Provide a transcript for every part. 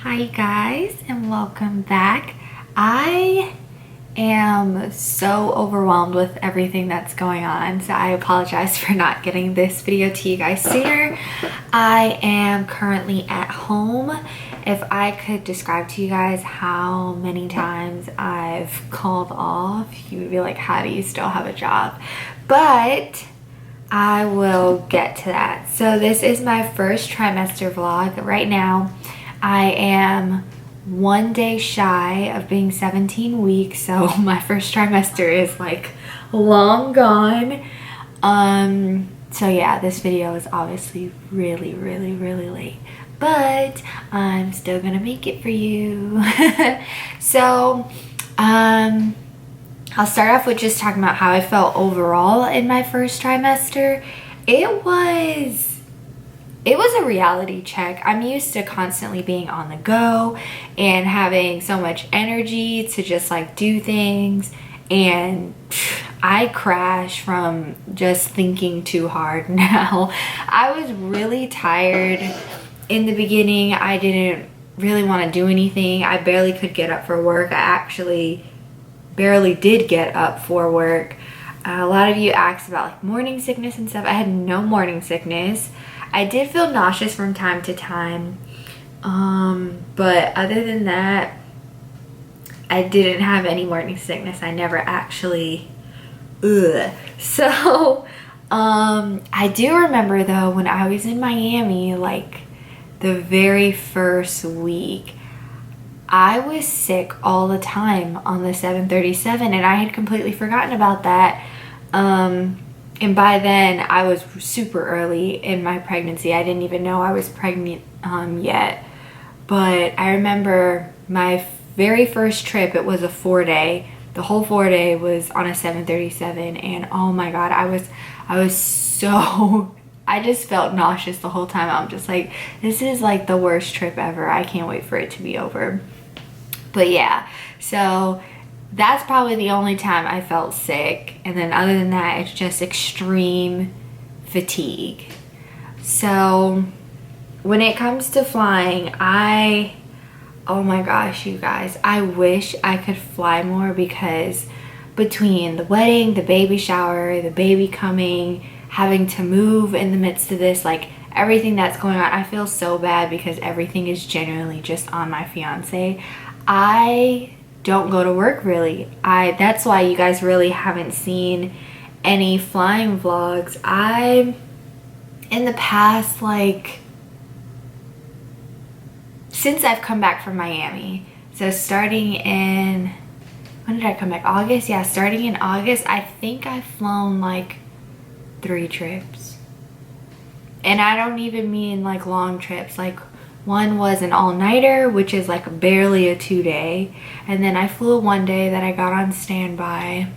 Hi you guys and welcome back. I am so overwhelmed with everything that's going on, so I apologize for not getting this video to you guys sooner. I am currently at home. If I could describe to you guys how many times I've called off, you would be like, how do you still have a job? But I will get to that. So this is my first trimester vlog. Right now I am 1 day shy of being 17 weeks, so my first trimester is like long gone. So yeah, this video is obviously really late, but I'm still gonna make it for you. So I'll start off with just talking about how I felt overall in my first trimester. It was a reality check. I'm used to constantly being on the go and having so much energy to just like do things, and I crash from just thinking too hard now. I was really tired in the beginning. I didn't really want to do anything. I barely could get up for work. I actually barely did get up for work. A lot of you asked about like morning sickness and stuff. I had no morning sickness. I did feel nauseous from time to time, but other than that, I didn't have any morning sickness. I never actually, So, I do remember though, when I was in Miami, like the very first week, I was sick all the time on the 737, and I had completely forgotten about that. And by then I was super early in my pregnancy. I didn't even know I was pregnant yet. But I remember my very first trip, it was a 4-day. The whole 4-day was on a 737, and oh my god, I was so I just felt nauseous the whole time. I'm just like, this is like the worst trip ever. I can't wait for it to be over. But yeah, so that's probably the only time I felt sick, and then other than that, it's just extreme fatigue. So when it comes to flying, oh my gosh, you guys, I wish I could fly more, because between the wedding, the baby shower, the baby coming, having to move in the midst of this, like everything that's going on, I feel so bad because everything is genuinely just on my fiance. I don't go to work really. That's why you guys really haven't seen any flying vlogs. In the past, like since I've come back from Miami, so starting in, when did I come back? August? Yeah, starting in August, I think I've flown like 3 trips. And I don't even mean like long trips. Like one was an all-nighter, which is like barely a 2-day. And then I flew a 1-day that I got on standby.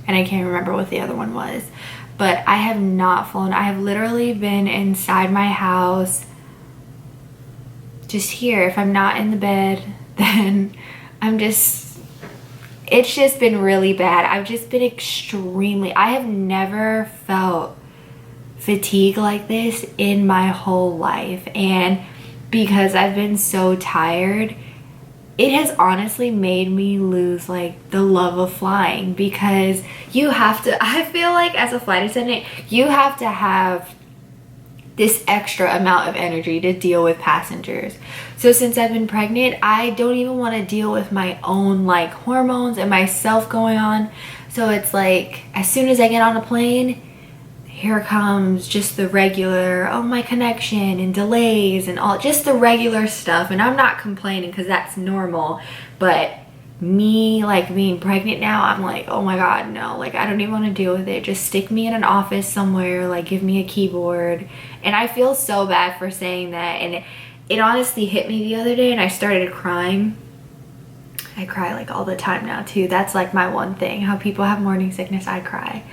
And I can't remember what the other one was. But I have not flown. I have literally been inside my house, just here. If I'm not in the bed, then it's just been really bad. I've just been I have never felt fatigue like this in my whole life, and because I've been so tired, it has honestly made me lose like the love of flying, because you have to, I feel like as a flight attendant, you have to have this extra amount of energy to deal with passengers. So since I've been pregnant, I don't even want to deal with my own like hormones and myself going on. So it's like, as soon as I get on a plane, here comes just the regular, oh, my connection and delays and all, just the regular stuff. And I'm not complaining because that's normal, but me like being pregnant now, I'm like, oh my god, no, like I don't even want to deal with it. Just stick me in an office somewhere, like give me a keyboard. And I feel so bad for saying that, and it honestly hit me the other day, and I started crying. I cry like all the time now too. That's like my one thing. How people have morning sickness, I cry.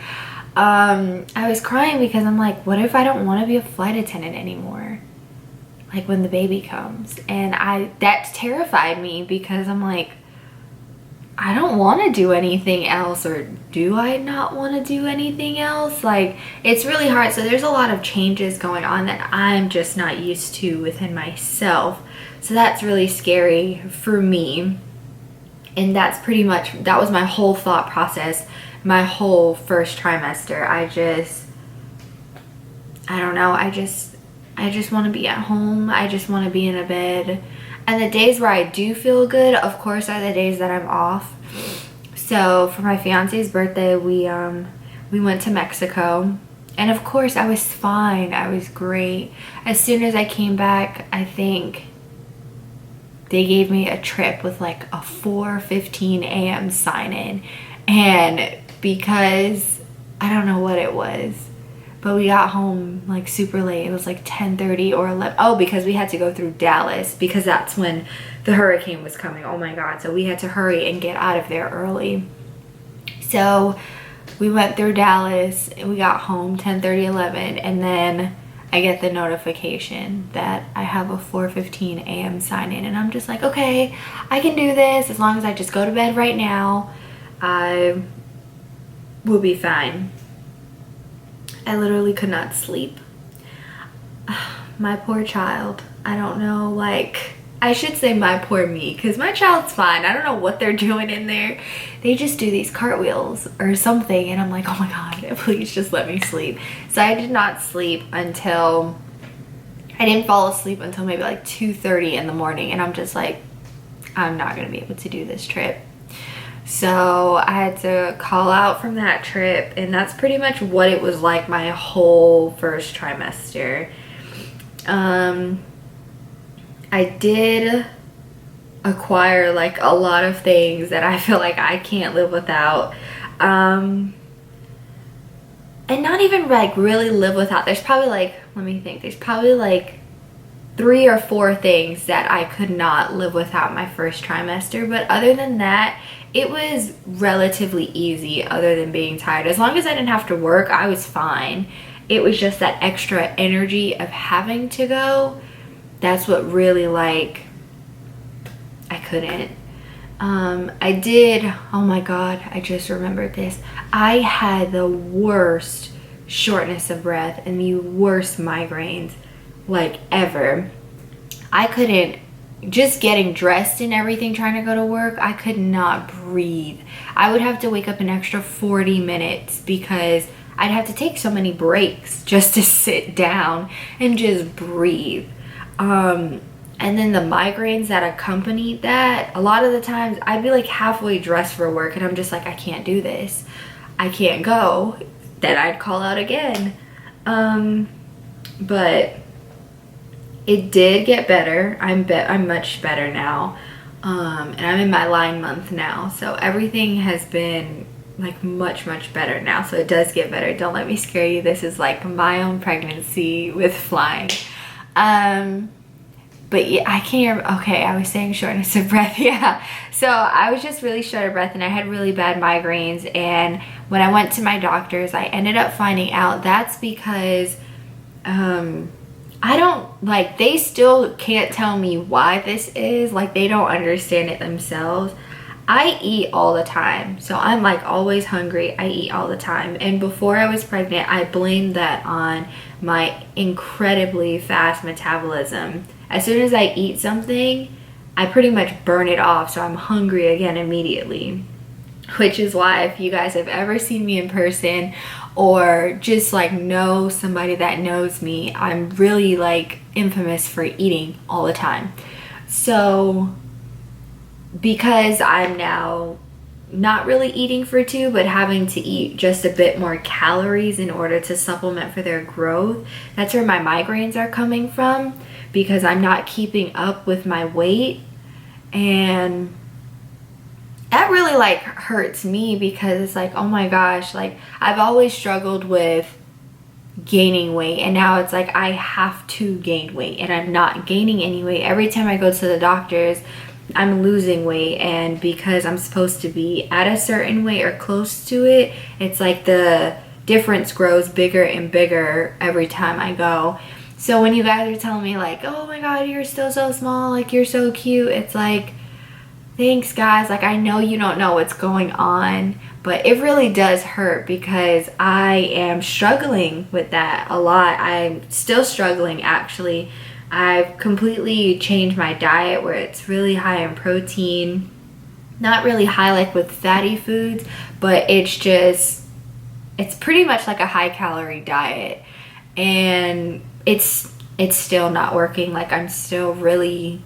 I was crying because I'm like, what if I don't want to be a flight attendant anymore, like when the baby comes? And that terrified me, because I'm like, I don't want to do anything else, or do I not want to do anything else? Like, it's really hard. So there's a lot of changes going on that I'm just not used to within myself. So that's really scary for me. And that's pretty much, that was my whole thought process, my whole first trimester. I don't know, I just want to be at home. I just want to be in a bed. And the days where I do feel good, of course, are the days that I'm off. So for my fiance's birthday, we went to Mexico. And of course, I was fine. I was great. As soon as I came back, I think they gave me a trip with like a 4:15 a.m. sign-in. And because, I don't know what it was, but we got home like super late. It was like 10:30 or 11. Oh, because we had to go through Dallas because that's when the hurricane was coming. Oh my God. So we had to hurry and get out of there early. So we went through Dallas and we got home 10:30, 11. And then I get the notification that I have a 4:15 a.m. sign in. And I'm just like, okay, I can do this as long as I just go to bed right now. I will be fine. I literally could not sleep. My poor child. I don't know, like, I should say my poor me, because my child's fine. I don't know what they're doing in there. They just do these cartwheels or something, and I'm like, oh my God, please just let me sleep. So I did not sleep until, I didn't fall asleep until maybe like 2:30 in the morning, and I'm just like, I'm not gonna be able to do this trip. So I had to call out from that trip, and that's pretty much what it was like my whole first trimester. I did acquire like a lot of things that I feel like I can't live without. And not even like really live without. There's probably like, let me think, there's probably like 3 or 4 things that I could not live without my first trimester. But other than that, it was relatively easy other than being tired. As long as I didn't have to work, I was fine. It was just that extra energy of having to go. That's what really, like, I couldn't. I did, oh my God, I just remembered this. I had the worst shortness of breath and the worst migraines, like, ever. I couldn't, just getting dressed and everything, trying to go to work, I could not breathe. I would have to wake up an extra 40 minutes because I'd have to take so many breaks just to sit down and just breathe. And then the migraines that accompanied that, a lot of the times I'd be like halfway dressed for work and I'm just like, I can't do this. I can't go. Then I'd call out again. But it did get better. I'm much better now. And I'm in my line month now. So everything has been like much better now. So it does get better. Don't let me scare you. This is like my own pregnancy with flying. But yeah, I can't, okay, I was saying shortness of breath, yeah. So I was just really short of breath and I had really bad migraines. And when I went to my doctors, I ended up finding out that's because, I don't, like, they still can't tell me why this is. Like, they don't understand it themselves. I eat all the time. So I'm like always hungry. I eat all the time. And before I was pregnant, I blamed that on my incredibly fast metabolism. As soon as I eat something, I pretty much burn it off. So I'm hungry again immediately. Which is why if you guys have ever seen me in person or just like know somebody that knows me, I'm really like infamous for eating all the time. So because I'm now not really eating for 2 but having to eat just a bit more calories in order to supplement for their growth, that's where my migraines are coming from, because I'm not keeping up with my weight. And that really like hurts me because it's like, oh my gosh, like I've always struggled with gaining weight, and now it's like I have to gain weight and I'm not gaining any weight. Every time I go to the doctors, I'm losing weight, and because I'm supposed to be at a certain weight or close to it, it's like the difference grows bigger and bigger every time I go. So when you guys are telling me like, oh my God, you're still so small, like you're so cute, it's like, thanks guys, like I know you don't know what's going on, but it really does hurt because I am struggling with that a lot. I'm still struggling actually. I've completely changed my diet where it's really high in protein, not really high like with fatty foods, but it's pretty much like a high calorie diet, and it's still not working. Like I'm still really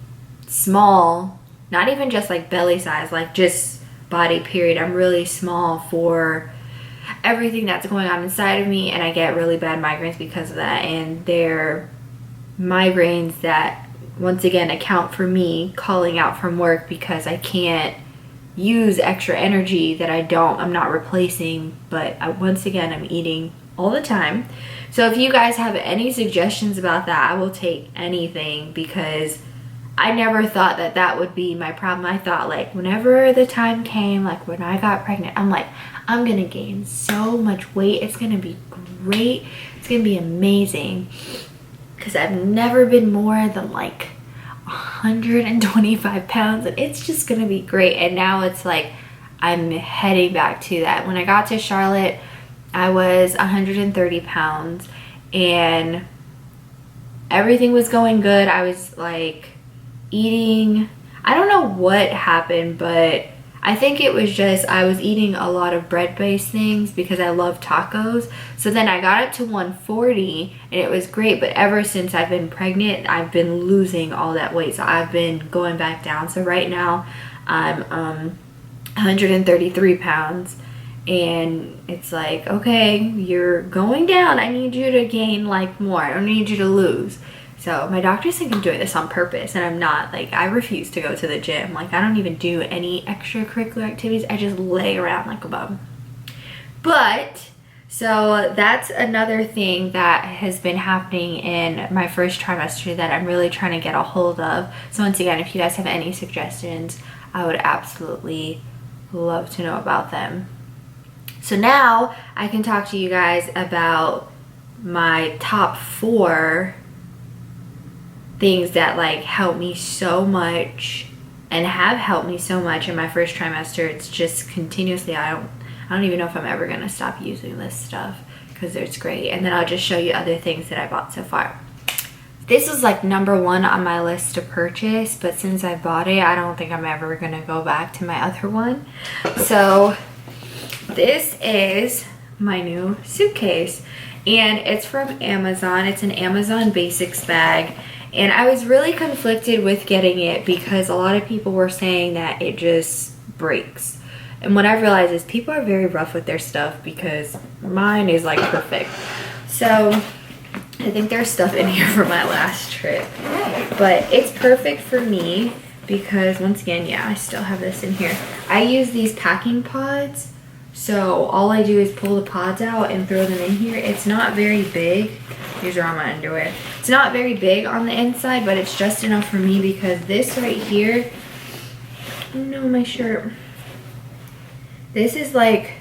small, not even just like belly size, like just body period. I'm really small for everything that's going on inside of me, and I get really bad migraines because of that. And they're migraines that once again account for me calling out from work because I can't use extra energy that I'm not replacing, but once again I'm eating all the time. So if you guys have any suggestions about that, I will take anything, because I never thought that that would be my problem. I thought like whenever the time came, like when I got pregnant, I'm like, I'm gonna gain so much weight, it's gonna be great, it's gonna be amazing, because I've never been more than like 125 pounds, and it's just gonna be great. And now it's like I'm heading back to that. When I got to Charlotte, I was 130 pounds and everything was going good. I was like eating, I don't know what happened, but I think it was just I was eating a lot of bread-based things because I love tacos. So then I got up to 140 and it was great, but ever since I've been pregnant, I've been losing all that weight. So I've been going back down. So right now I'm 133 pounds, and it's like, okay, you're going down. I need you to gain like more. I don't need you to lose. So my doctors think I'm doing this on purpose, and I'm not. Like, I refuse to go to the gym. Like, I don't even do any extracurricular activities. I just lay around like a bum. But, so that's another thing that has been happening in my first trimester that I'm really trying to get a hold of. So once again, if you guys have any suggestions, I would absolutely love to know about them. So now I can talk to you guys about my top 4 things that like helped me so much and have helped me so much in my first trimester. It's just continuously, I don't even know if I'm ever gonna stop using this stuff because it's great. And then I'll just show you other things that I bought so far. This was like number 1 on my list to purchase, but since I bought it, I don't think I'm ever gonna go back to my other one. So this is my new suitcase, and it's from Amazon. It's an Amazon Basics bag. And I was really conflicted with getting it because a lot of people were saying that it just breaks. And what I realized is people are very rough with their stuff, because mine is like perfect. So I think there's stuff in here from my last trip. But it's perfect for me because, once again, yeah, I still have this in here. I use these packing pods. So all I do is pull the pods out and throw them in here. It's not very big. These are on my underwear. It's not very big on the inside, but it's just enough for me because this right here, oh no, my shirt. This is like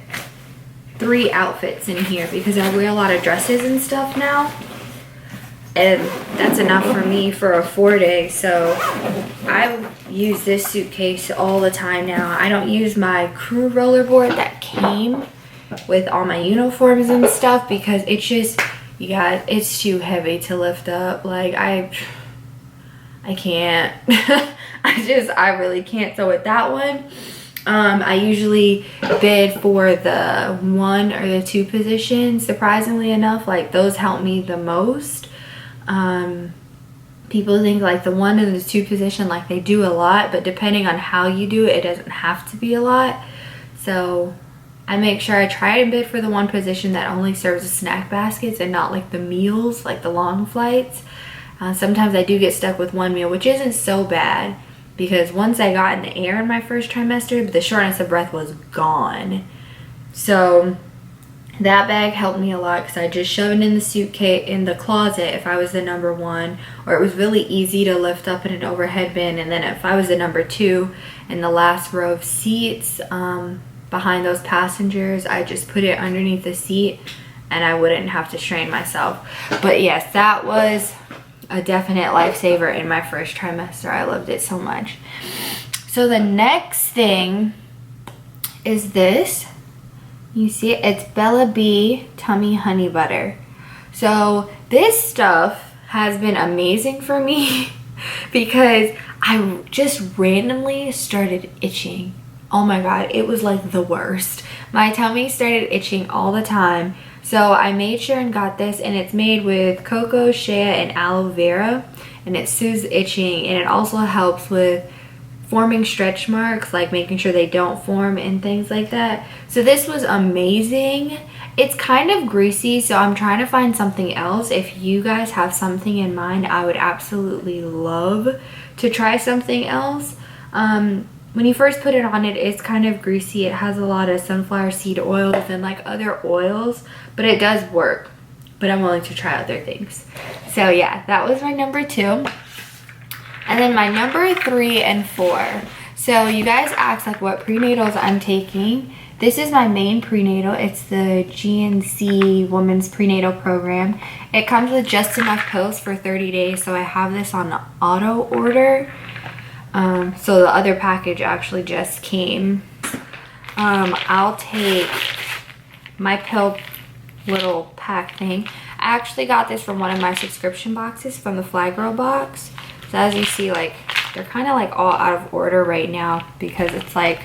3 outfits in here because I wear a lot of dresses and stuff now. And that's enough for me for a 4-day. So I use this suitcase all the time now. I don't use my crew rollerboard that came with all my uniforms and stuff because it's just, you guys, it's too heavy to lift up. Like I can't. I really can't. So with that one, I usually bid for the 1 or the 2 positions. Surprisingly enough, like those help me the most. People think like the 1 and the 2 position, like they do a lot, but depending on how you do it, it doesn't have to be a lot. So I make sure I try and bid for the 1 position that only serves as snack baskets and not like the meals, like the long flights. Sometimes I do get stuck with 1 meal, which isn't so bad because once I got in the air in my first trimester, the shortness of breath was gone. So that bag helped me a lot because I just shove it in the suitcase, in the closet if I was the number 1, or it was really easy to lift up in an overhead bin. And then if I was the number 2 in the last row of seats behind those passengers, I just put it underneath the seat and I wouldn't have to strain myself. But yes, that was a definite lifesaver in my first trimester. I loved it so much. So the next thing is this. You see it? It's Bella Bee Tummy Honey Butter. So this stuff has been amazing for me because I just randomly started itching. Oh my god, it was like the worst. My tummy started itching all the time. So I made sure and got this, and it's made with cocoa, shea, and aloe vera, and it soothes itching, and it also helps with forming stretch marks, like making sure they don't form and things like that. So this was amazing. It's kind of greasy, so I'm trying to find something else. If you guys have something in mind, I would absolutely love to try something else. When you first put it on, it's kind of greasy. It has a lot of sunflower seed oils and like other oils, but it does work. But I'm willing to try other things. So yeah, that was my number 2. And then my number 3 and 4. So you guys asked like what prenatals I'm taking. This is my main prenatal. It's the GNC Women's Prenatal Program. It comes with just enough pills for 30 days. So I have this on auto order. So the other package actually just came. I'll take my pill little pack thing. I actually got this from one of my subscription boxes from the Fly Girl box. So as you see, like, they're kind of like all out of order right now because it's like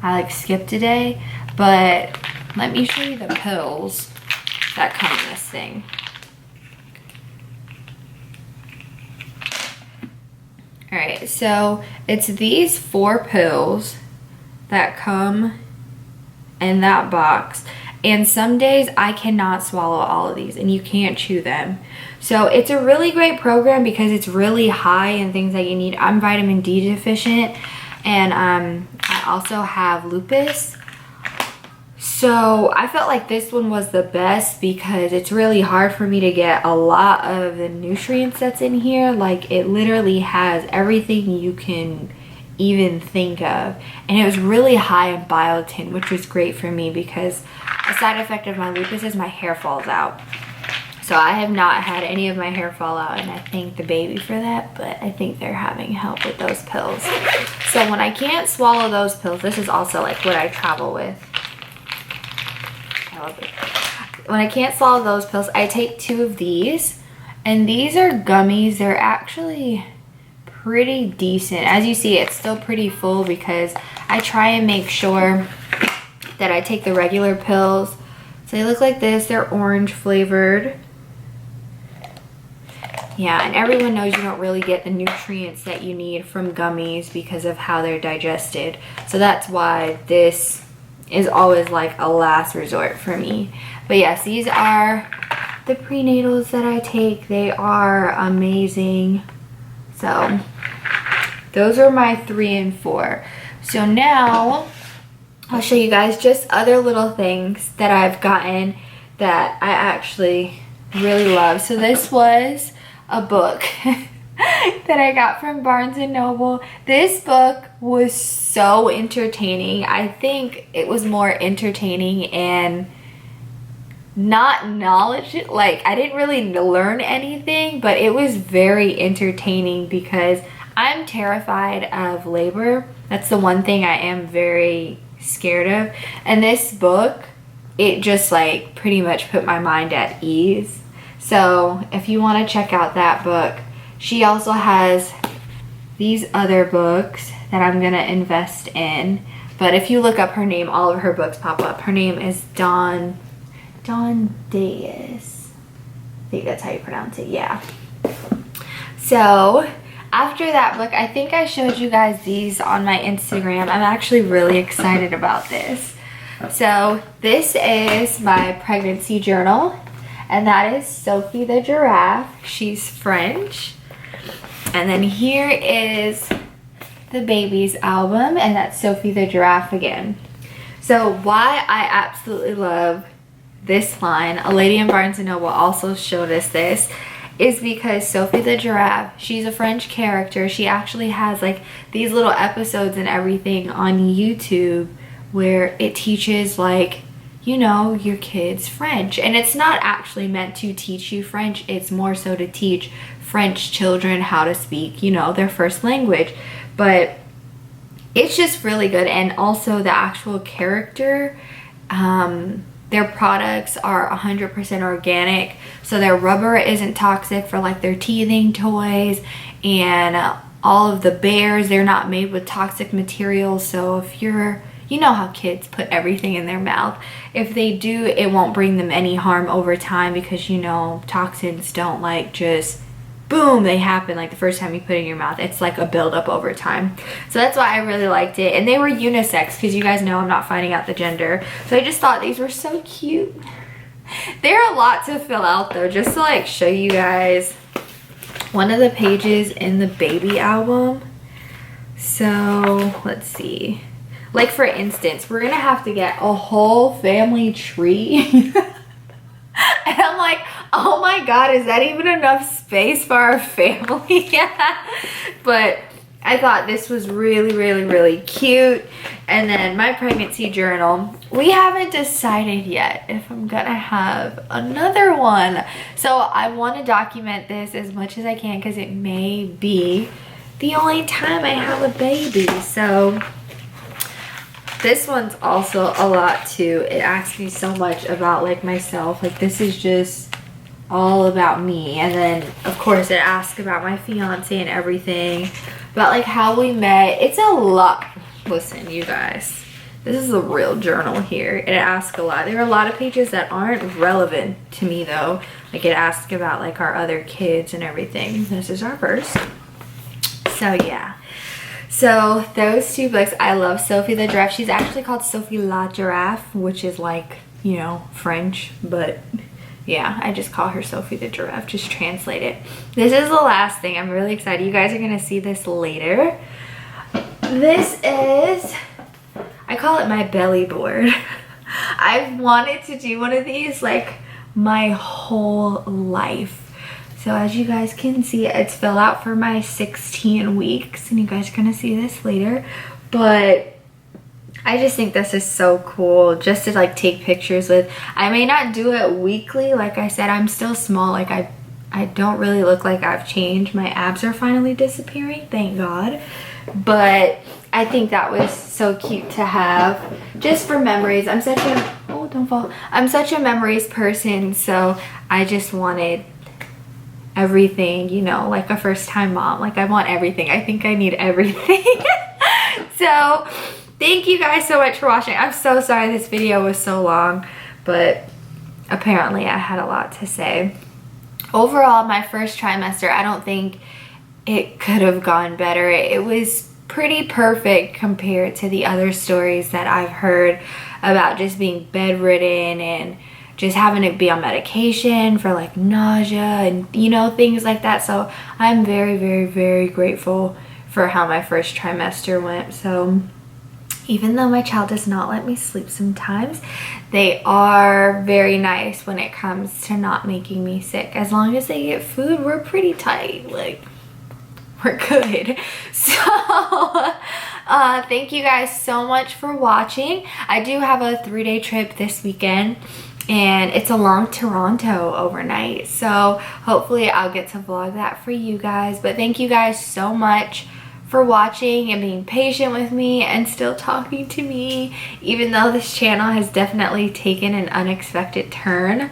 I like skipped a day. But let me show you the pills that come in this thing. Alright, so it's these 4 pills that come in that box. And some days I cannot swallow all of these and you can't chew them. So it's a really great program because it's really high in things that you need. I'm vitamin D deficient, and I also have lupus. So I felt like this one was the best because it's really hard for me to get a lot of the nutrients that's in here. Like, it literally has everything you can even think of, and it was really high in biotin, which was great for me because a side effect of my lupus is my hair falls out. So I have not had any of my hair fall out, and I thank the baby for that, but I think they're having help with those pills. So when I can't swallow those pills, this is also like what I travel with. I love it. When I can't swallow those pills, I take 2 of these, and these are gummies. They're actually pretty decent. As you see, it's still pretty full because I try and make sure that I take the regular pills. So they look like this. They're orange flavored. Yeah, and everyone knows you don't really get the nutrients that you need from gummies because of how they're digested. So that's why this is always like a last resort for me. But yes, these are the prenatals that I take. They are amazing. So those are my 3 and 4. So now I'll show you guys just other little things that I've gotten that I actually really love. So this was a book that I got from Barnes & Noble. This book was so entertaining. I think it was more entertaining and not knowledge, like I didn't really learn anything, but it was very entertaining because I'm terrified of labor. That's the one thing I am very scared of. And this book, it just like pretty much put my mind at ease. So if you want to check out that book, she also has these other books that I'm going to invest in. But if you look up her name, all of her books pop up. Her name is Dawn Diaz. I think that's how you pronounce it, yeah. So after that book, I think I showed you guys these on my Instagram. I'm actually really excited about this. So this is my pregnancy journal, and that is Sophie the giraffe. She's French. And then here is the baby's album, and that's Sophie the giraffe again. So why I absolutely love this line, a lady in Barnes & Noble also showed us this, is because Sophie the giraffe, she's a French character. She actually has like these little episodes and everything on YouTube where it teaches, like, you know, your kids French. And it's not actually meant to teach you French. It's more so to teach French children how to speak, you know, their first language. But it's just really good. And also the actual character, their products are 100% organic, so their rubber isn't toxic for like their teething toys, and all of the bears, they're not made with toxic materials. So if you're, you know how kids put everything in their mouth, if they do, it won't bring them any harm over time, because you know toxins don't like just boom, they happen like the first time you put it in your mouth. It's like a buildup over time. So that's why I really liked it. And they were unisex, because you guys know I'm not finding out the gender. So I just thought these were so cute. They're a lot to fill out though, just to like show you guys one of the pages in the baby album. So let's see. Like for instance, we're gonna have to get a whole family tree. And I'm like, oh my god, is that even enough space for our family? But I thought this was really, really, really cute. And then my pregnancy journal, we haven't decided yet if I'm gonna have another one. So I want to document this as much as I can, because it may be the only time I have a baby. So this one's also a lot too. It asks me so much about like myself. Like this is just all about me. And then of course it asks about my fiance and everything, about like how we met. It's a lot. Listen, you guys, this is a real journal here. It asks a lot. There are a lot of pages that aren't relevant to me though. Like it asks about like our other kids and everything. This is our first. So yeah. So those two books, I love Sophie the Giraffe. She's actually called Sophie la Giraffe, which is like, you know, French, but yeah, I just call her Sophie the Giraffe, just translate it. This is the last thing. I'm really excited. You guys are gonna see this later. This is, I call it my belly board. I've wanted to do one of these like my whole life. So as you guys can see, it's filled out for my 16 weeks, and you guys are gonna see this later. But I just think this is so cool just to like take pictures with. I may not do it weekly. Like I said, I'm still small. Like I don't really look like I've changed. My abs are finally disappearing, thank God. But I think that was so cute to have just for memories. I'm such a, oh, don't fall. I'm such a memories person, so I just wanted everything, you know, like a first time mom. Like I want everything. I think I need everything. So thank you guys so much for watching. I'm so sorry this video was so long, but apparently I had a lot to say. Overall, my first trimester, I don't think it could have gone better. It was pretty perfect compared to the other stories that I've heard about just being bedridden and just having to be on medication for like nausea and, you know, things like that. So I'm very, very, very grateful for how my first trimester went. So even though my child does not let me sleep sometimes, they are very nice when it comes to not making me sick. As long as they get food, we're pretty tight. Like, we're good. So thank you guys so much for watching. I do have a 3-day trip this weekend, and it's along Toronto overnight, so hopefully I'll get to vlog that for you guys. But thank you guys so much for watching and being patient with me and still talking to me, even though this channel has definitely taken an unexpected turn.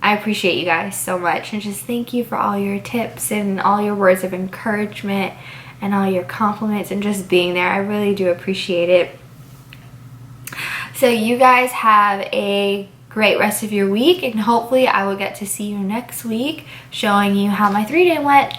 I appreciate you guys so much, and just thank you for all your tips and all your words of encouragement and all your compliments and just being there. I really do appreciate it. So you guys have a great rest of your week, and hopefully I will get to see you next week showing you how my 3-day went.